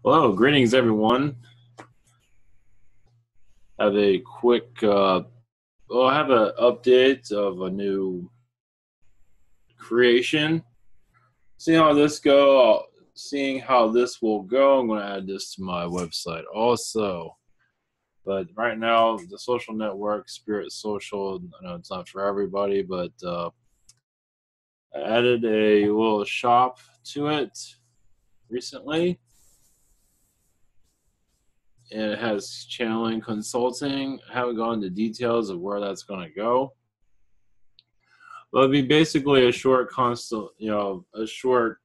Hello, greetings everyone. Have a quick, I have an update of a new creation. Seeing how this will go, I'm going to add this to my website also. But right now, the social network, Spirit Social, I know it's not for everybody, but I added a little shop to it recently. And it has channeling consulting. I haven't gone into details of where that's going to go. But it'll be basically a short a short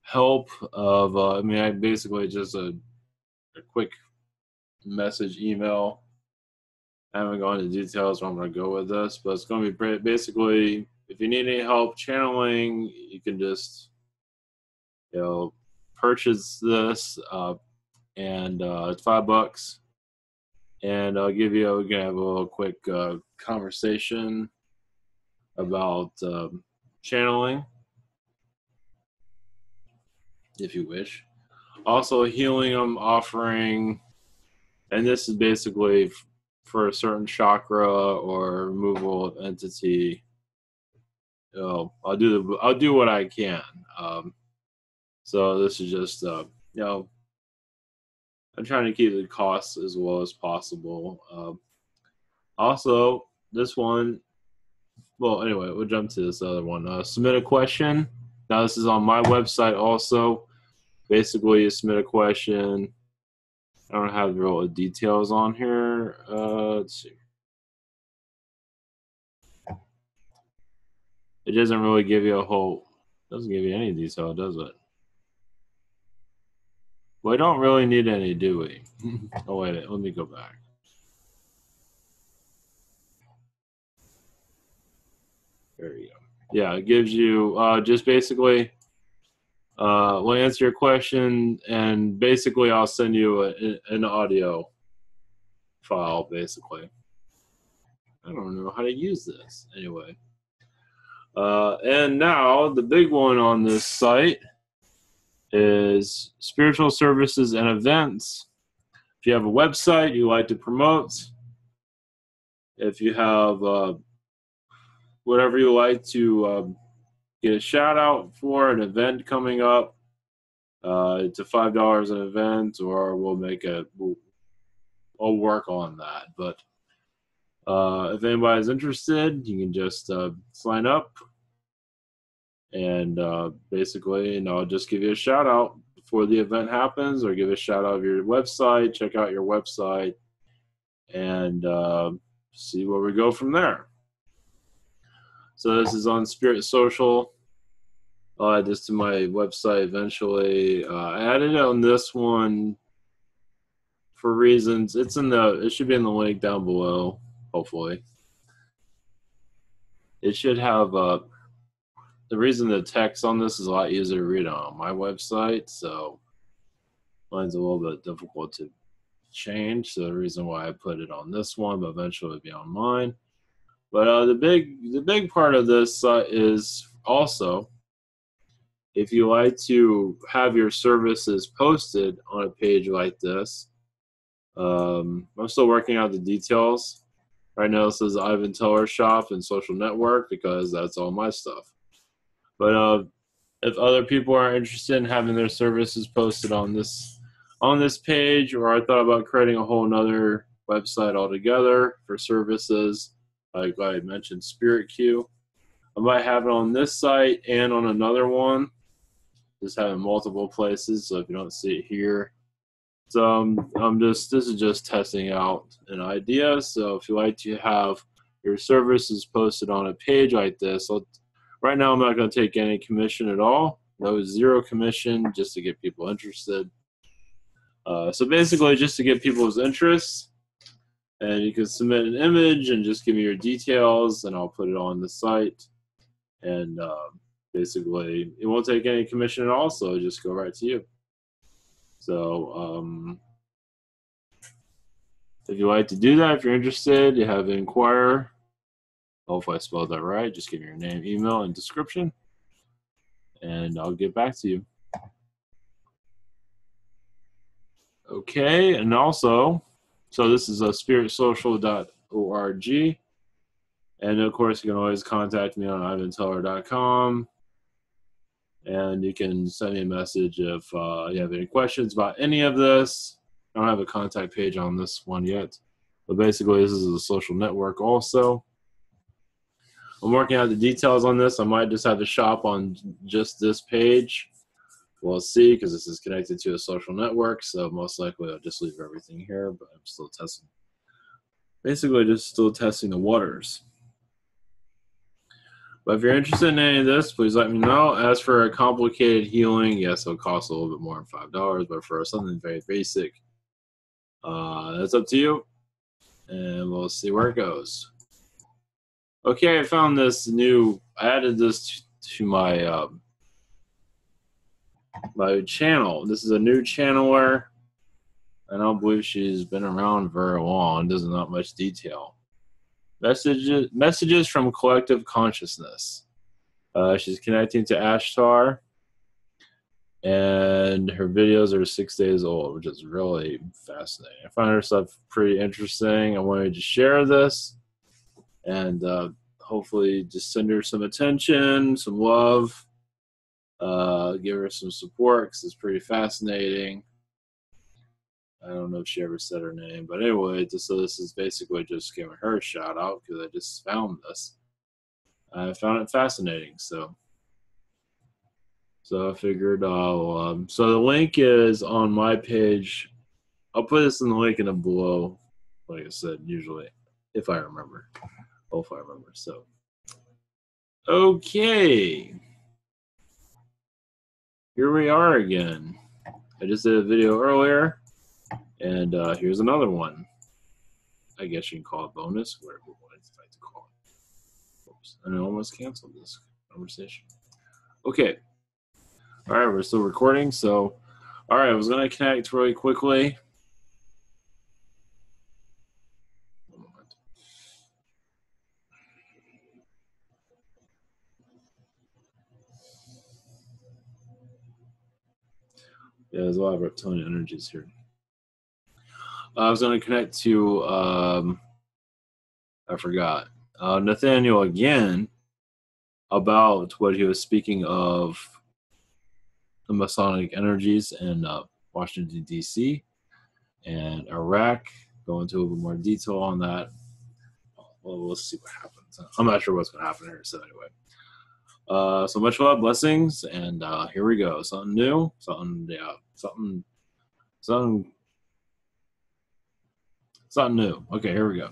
help of, I basically just a quick message email. I haven't gone into details where I'm going to go with this, but it's going to be basically, if you need any help channeling, you can just, purchase this, and it's $5. And we're going to have a little quick conversation about channeling, if you wish. Also, healing I'm offering, and this is basically for a certain chakra or removal of entity. I'll do what I can. So this is just I'm trying to keep the costs as low as possible. Also, this one. Well, anyway, we'll jump to this other one. Submit a question. Now, this is on my website also. Basically, you submit a question. I don't have the real details on here. Let's see. It doesn't really give you doesn't give you any detail, does it? Well, I don't really need any, do we? Oh, wait, let me go back. There you go. Yeah, it gives you just basically, we'll answer your question, and basically I'll send you an audio file, basically. I don't know how to use this. Anyway. And now the big one on this site is spiritual services and events. If you have a website you like to promote, if you have whatever you like to get a shout out for an event coming up, it's a $5 an event, or I'll work on that. But if anybody's interested, you can just sign up, and basically, I'll just give you a shout out before the event happens, or give a shout out of your website. Check out your website, and see where we go from there. So this is on Spirit Social. I'll add this to my website eventually. I added it on this one for reasons. It should be in the link down below, hopefully. It should have the reason the text on this is a lot easier to read on my website, so mine's a little bit difficult to change. So the reason why I put it on this one, but eventually it'll be on mine. But the big part of this is also, if you like to have your services posted on a page like this, I'm still working out the details. Right now it says Ivan Teller Shop and Social Network because that's all my stuff. But if other people are interested in having their services posted on this page, or I thought about creating a whole nother website altogether for services, like I mentioned, Spirit Q, I might have it on this site and on another one. Just having multiple places, so if you don't see it here. So this is just testing out an idea. So if you like to have your services posted on a page like this, right now I'm not going to take any commission at all. No, zero commission, just to get people interested. So basically just to get people's interest, and you can submit an image and just give me your details, and I'll put it on the site. And basically, it won't take any commission at all, so it'll just go right to you. So if you like to do that, if you're interested, you have to inquire. Hopefully I spelled that right. Just give me your name, email, and description, and I'll get back to you. Okay, and also, so this is a spiritsocial.org. And of course, you can always contact me on ivanteller.com. And you can send me a message if you have any questions about any of this. I don't have a contact page on this one yet. But basically, this is a social network also. I'm working out the details on this. I might just have to shop on just this page. We'll see, because this is connected to a social network. So most likely I'll just leave everything here. But I'm still testing. Basically, just still testing the waters. But if you're interested in any of this, please let me know. As for a complicated healing, yes, it'll cost a little bit more than $5. But for something very basic, that's up to you. And we'll see where it goes. Okay, I found this new. I added this to my my channel. This is a new channeler. I don't believe she's been around very long. There's not much detail. Messages from collective consciousness. She's connecting to Ashtar, and her videos are 6 days old, which is really fascinating. I find her stuff pretty interesting. I wanted to share this, and hopefully just send her some attention, some love, give her some support, because it's pretty fascinating. I don't know if she ever said her name, but anyway, so this is basically just giving her a shout out, because I just found this. I found it fascinating, so I figured I'll. So the link is on my page. I'll put this in the link in the below, like I said, usually, if I remember. Hopefully I remember. So, okay. Here we are again. I just did a video earlier, and here's another one. I guess you can call it bonus, whatever you want to call it. Oops, and I almost canceled this conversation. Okay. All right, we're still recording. So, all right, I was going to connect really quickly. Yeah, there's a lot of reptilian energies here. I was going to connect to, I forgot, Nathaniel again, about what he was speaking of the Masonic energies in Washington, D.C. and Iraq. Go into a little bit more detail on that. Well, we'll see what happens. I'm not sure what's going to happen here. So anyway, so much love, blessings, and here we go. Something new, something new. Okay, here we go.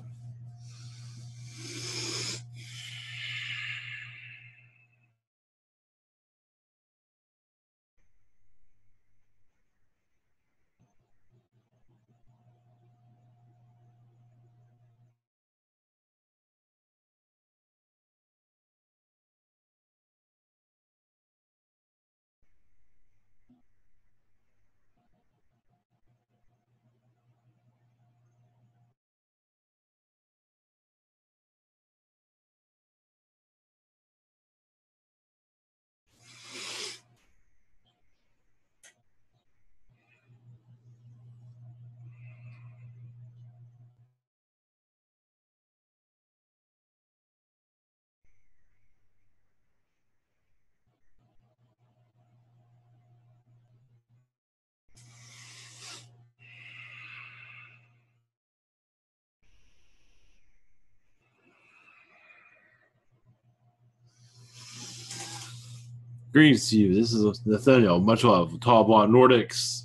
Greetings to you. This is Nathaniel. Much love. Tall Blonde Nordics.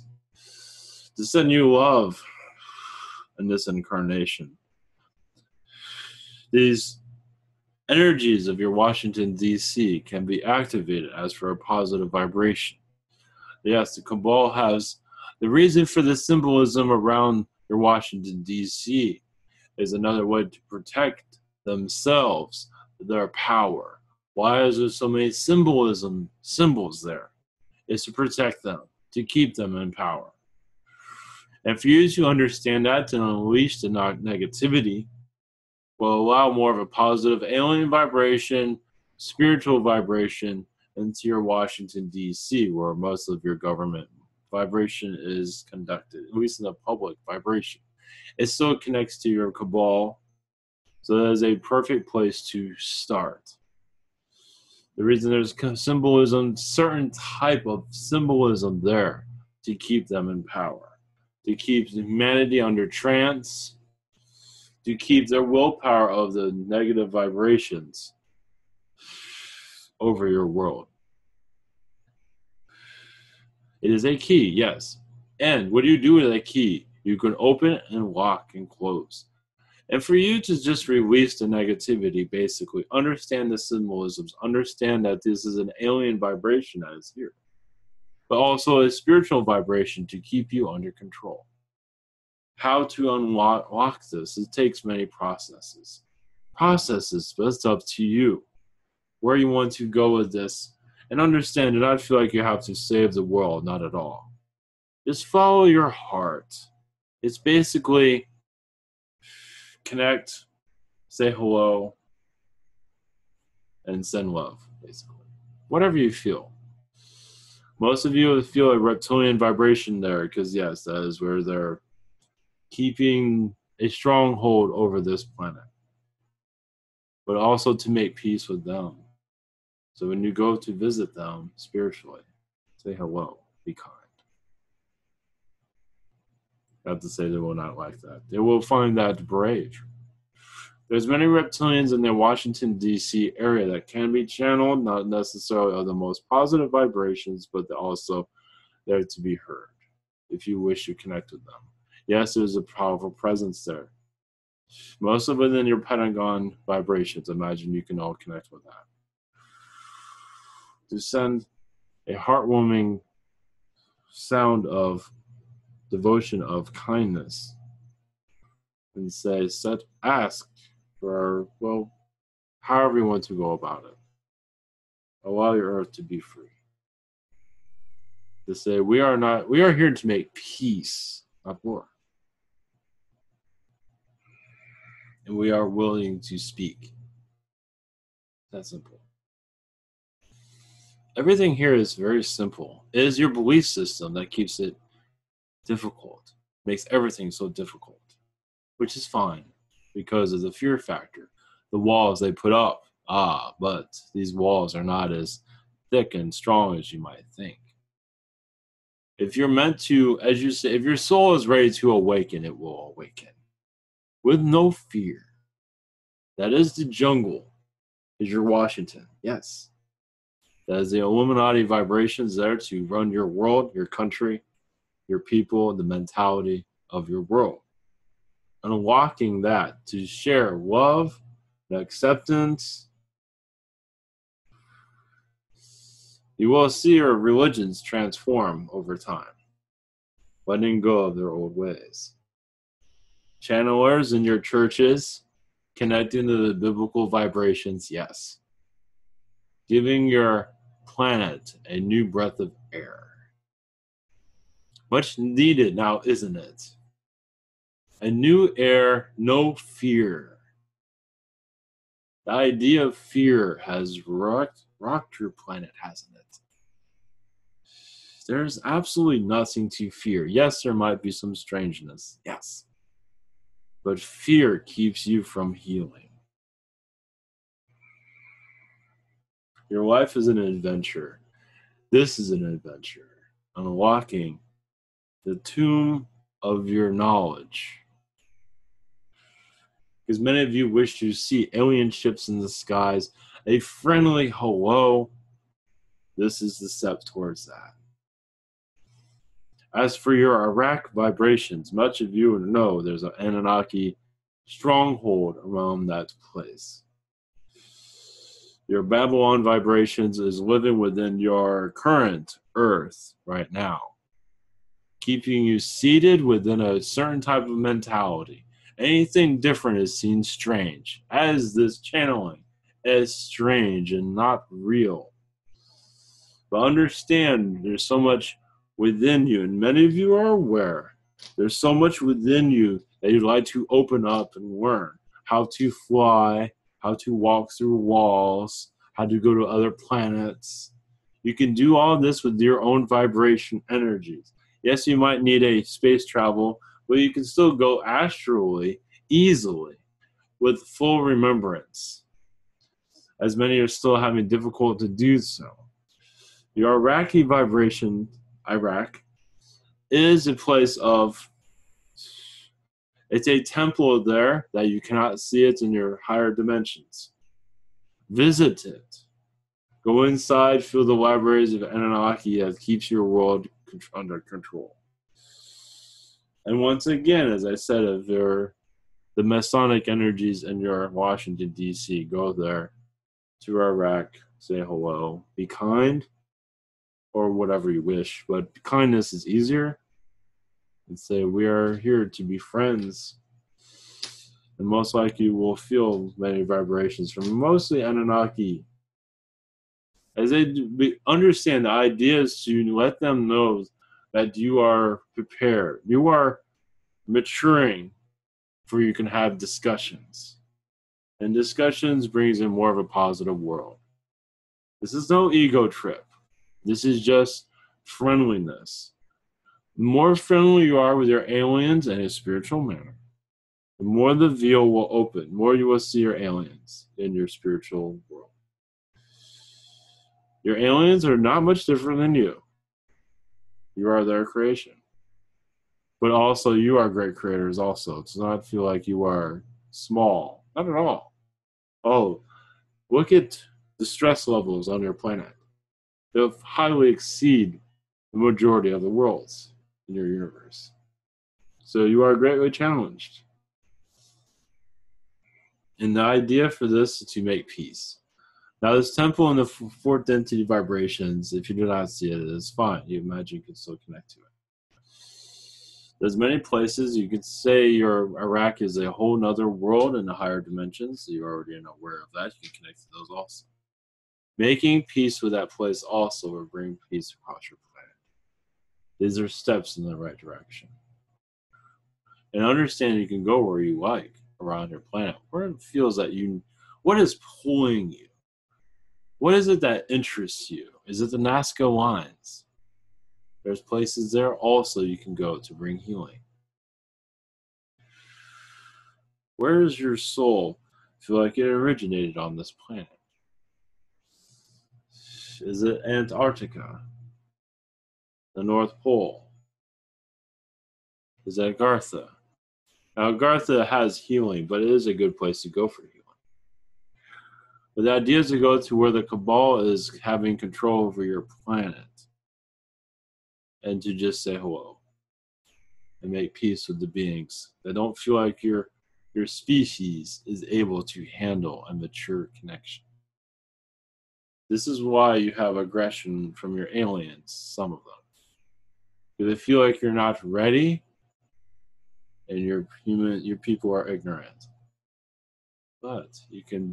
To send you love in this incarnation. These energies of your Washington, D.C. can be activated as for a positive vibration. Yes, the Cabal has the reason for the symbolism around your Washington, D.C. is another way to protect themselves, their power. Why is there so many symbols there? It's to protect them, to keep them in power. And for you to understand that, to unleash the negativity, will allow more of a positive alien vibration, spiritual vibration into your Washington, D.C., where most of your government vibration is conducted, at least in the public vibration. It still connects to your cabal, so that is a perfect place to start. The reason there's symbolism, certain type of symbolism there to keep them in power, to keep humanity under trance, to keep their willpower of the negative vibrations over your world. It is a key, yes. And what do you do with that key? You can open and lock and close. And for you to just release the negativity, basically, understand the symbolisms, understand that this is an alien vibration that is here, but also a spiritual vibration to keep you under control. How to unlock this? It takes many processes, but it's up to you where you want to go with this. And understand, do not feel like you have to save the world, not at all. Just follow your heart. It's basically connect, say hello, and send love, basically. Whatever you feel. Most of you feel a reptilian vibration there, because yes, that is where they're keeping a stronghold over this planet. But also to make peace with them. So when you go to visit them spiritually, say hello, be kind. I have to say they will not like that. They will find that brave. There's many reptilians in the Washington, D.C. area that can be channeled, not necessarily of the most positive vibrations, but they're also there to be heard if you wish to connect with them. Yes, there's a powerful presence there. Most of it in your Pentagon vibrations. Imagine you can all connect with that. To send a heartwarming sound of devotion, of kindness, and say, ask for, well, however you want to go about it. Allow your earth to be free. To say, we are here to make peace, not war. And we are willing to speak. That's simple. Everything here is very simple. It is your belief system that keeps it difficult, makes everything so difficult, which is fine because of the fear factor. The walls they put up, but these walls are not as thick and strong as you might think. If you're meant to, as you say, if your soul is ready to awaken, it will awaken with no fear. That is the jungle, is your Washington. Yes. That is the Illuminati vibrations there to run your world, your country, your people, the mentality of your world. Unlocking that to share love, and acceptance. You will see your religions transform over time, letting go of their old ways. Channelers in your churches, connecting to the biblical vibrations, yes. Giving your planet a new breath of air. Much needed now, isn't it? A new air, no fear. The idea of fear has rocked your planet, hasn't it? There's absolutely nothing to fear. Yes, there might be some strangeness. Yes. But fear keeps you from healing. Your life is an adventure. This is an adventure. Unlocking the tomb of your knowledge. Because many of you wish to see alien ships in the skies, a friendly hello. This is the step towards that. As for your Iraq vibrations, much of you know there's an Anunnaki stronghold around that place. Your Babylon vibrations is living within your current Earth right now, keeping you seated within a certain type of mentality. Anything different is seen strange, as this channeling is strange and not real. But understand, there's so much within you, and many of you are aware, there's so much within you that you'd like to open up and learn how to fly, how to walk through walls, how to go to other planets. You can do all this with your own vibration energies. Yes, you might need a space travel, but you can still go astrally easily with full remembrance, as many are still having difficulty to do so. Your Iraqi vibration, Iraq, is a place of, it's a temple there that you cannot see it in your higher dimensions. Visit it. Go inside, feel the libraries of Anunnaki that keeps your world under control. And once again, as I said, if you're the Masonic energies in your Washington, D.C., go there to Iraq, say hello, be kind, or whatever you wish, but kindness is easier. And say, we are here to be friends. And most likely you will feel many vibrations from mostly Anunnaki. As they understand, the idea is to let them know that you are prepared. You are maturing for you can have discussions. And discussions brings in more of a positive world. This is no ego trip. This is just friendliness. The more friendly you are with your aliens in a spiritual manner, the more the veil will open, the more you will see your aliens in your spiritual world. Your aliens are not much different than you. You are their creation. But also, you are great creators also. It does not feel like you are small. Not at all. Oh, look at the stress levels on your planet. They highly exceed the majority of the worlds in your universe. So you are greatly challenged. And the idea for this is to make peace. Now, this temple in the fourth density vibrations, if you do not see it, is fine. You imagine you can still connect to it. There's many places you could say your Iraq is a whole nother world in the higher dimensions. So you're already aware of that. You can connect to those also. Making peace with that place also will bring peace across your planet. These are steps in the right direction. And understand you can go where you like around your planet. Where it feels that you, what is pulling you? What is it that interests you? Is it the Nazca lines? There's places there also you can go to bring healing. Where does your soul feel like it originated on this planet? Is it Antarctica? The North Pole? Is that Gartha? Now, Gartha has healing, but it is a good place to go for healing. But the idea is to go to where the Cabal is having control over your planet and to just say hello and make peace with the beings that don't feel like your species is able to handle a mature connection. This is why you have aggression from your aliens, some of them. Because they feel like you're not ready and your people are ignorant. But you can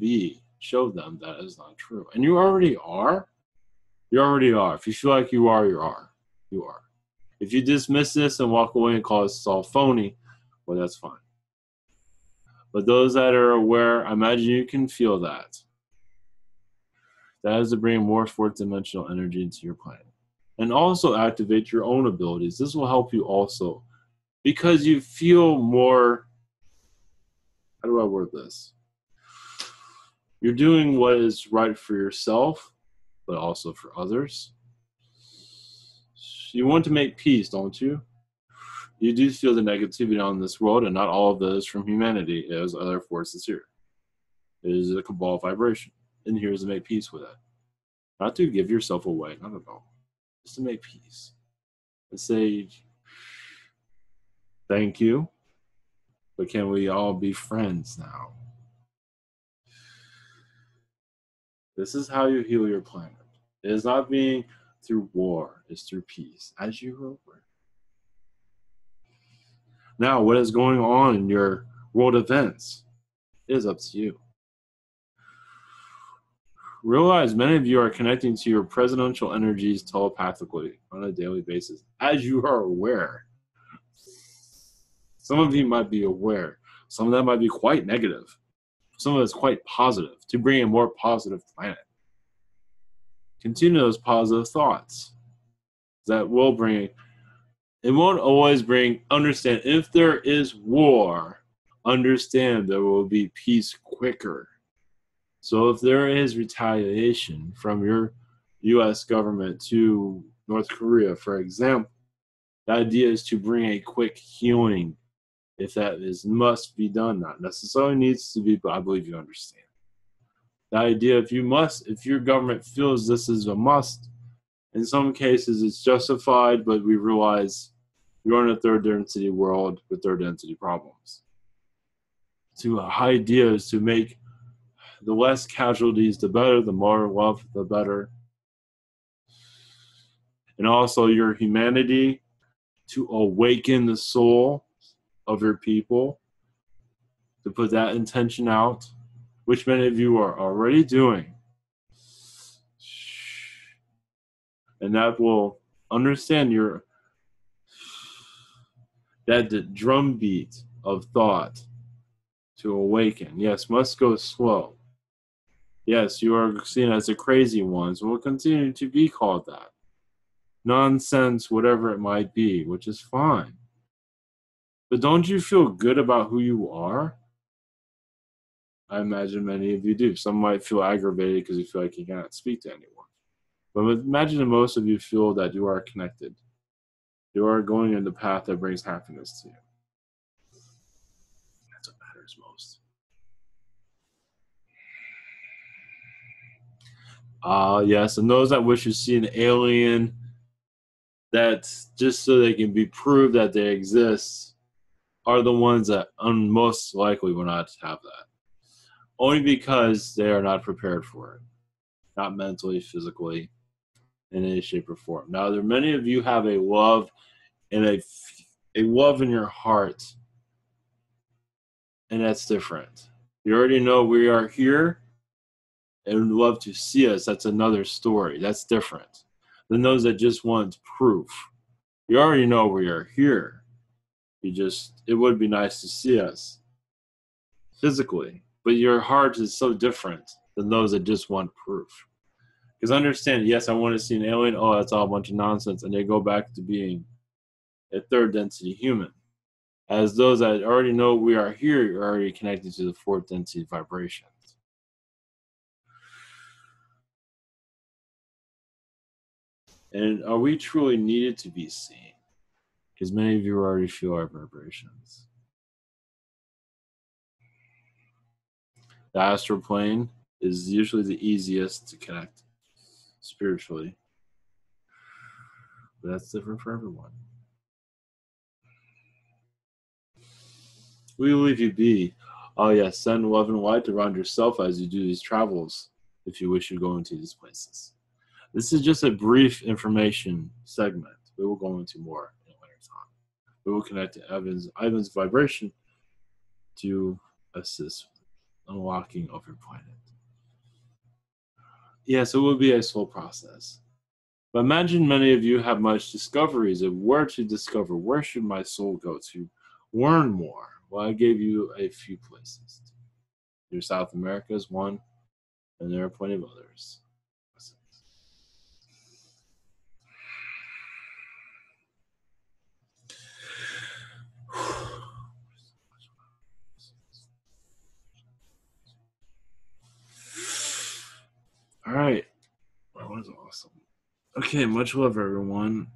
show them that is not true. And you already are. You already are. If you feel like you are, you are. You are. If you dismiss this and walk away and call this all phony, well, that's fine. But those that are aware, I imagine you can feel that. That is to bring more fourth dimensional energy into your planet. And also activate your own abilities. This will help you also. Because you feel more, how do I word this? You're doing what is right for yourself, but also for others. You want to make peace, don't you? You do feel the negativity on this world, and not all of it is from humanity. There's other forces here. It is a cabal vibration, and here's to make peace with it. Not to give yourself away, not at all. Just to make peace. And say, thank you, but can we all be friends now? This is how you heal your planet. It is not being through war, it's through peace, as you were aware. Now, what is going on in your world events is up to you. Realize many of you are connecting to your presidential energies telepathically on a daily basis, as you are aware. Some of you might be aware. Some of that might be quite negative. Some of it's quite positive, to bring a more positive planet. Continue those positive thoughts. That will bring It won't always bring, understand, if there is war, understand there will be peace quicker. So if there is retaliation from your U.S. government to North Korea, for example, the idea is to bring a quick healing if that is must be done, not necessarily needs to be, but I believe you understand. The idea if your government feels this is a must, in some cases it's justified, but we realize you're in a third density world with third density problems. The idea is to make the less casualties, the better, the more love, the better. And also your humanity to awaken the soul of your people, to put that intention out, which many of you are already doing. And that will understand that the drumbeat of thought to awaken. Yes, must go slow. Yes, you are seen as the crazy ones, will continue to be called that. Nonsense, whatever it might be, which is fine. But don't you feel good about who you are? I imagine many of you do. Some might feel aggravated because you feel like you cannot speak to anyone. But imagine that most of you feel that you are connected. You are going in the path that brings happiness to you. That's what matters most. Yes, and those that wish to see an alien, that's just so they can be proved that they exist, are the ones that most likely will not have that. Only because they are not prepared for it. Not mentally, physically, in any shape or form. Now, there many of you have a love and a love in your heart, and that's different. You already know we are here and love to see us. That's another story. That's different than those that just want proof. You already know we are here. It would be nice to see us physically, but your heart is so different than those that just want proof. Because understand, yes, I want to see an alien. Oh, that's all a bunch of nonsense. And they go back to being a third density human. As those that already know we are here, you're already connected to the fourth density vibrations. And are we truly needed to be seen? Because many of you already feel our vibrations. The astral plane is usually the easiest to connect spiritually. But that's different for everyone. We will leave you be. Oh yes, send love and light around yourself as you do these travels, if you wish to go into these places. This is just a brief information segment. We will go into more in a later time. We will connect to Ivan's vibration to assist unlocking of your planet. Yes, it will be a slow process. But imagine many of you have much discoveries of where to discover. Where should my soul go to learn more? Well, I gave you a few places. Your South America is one, and there are plenty of others. All right. That was awesome. Okay, much love, everyone.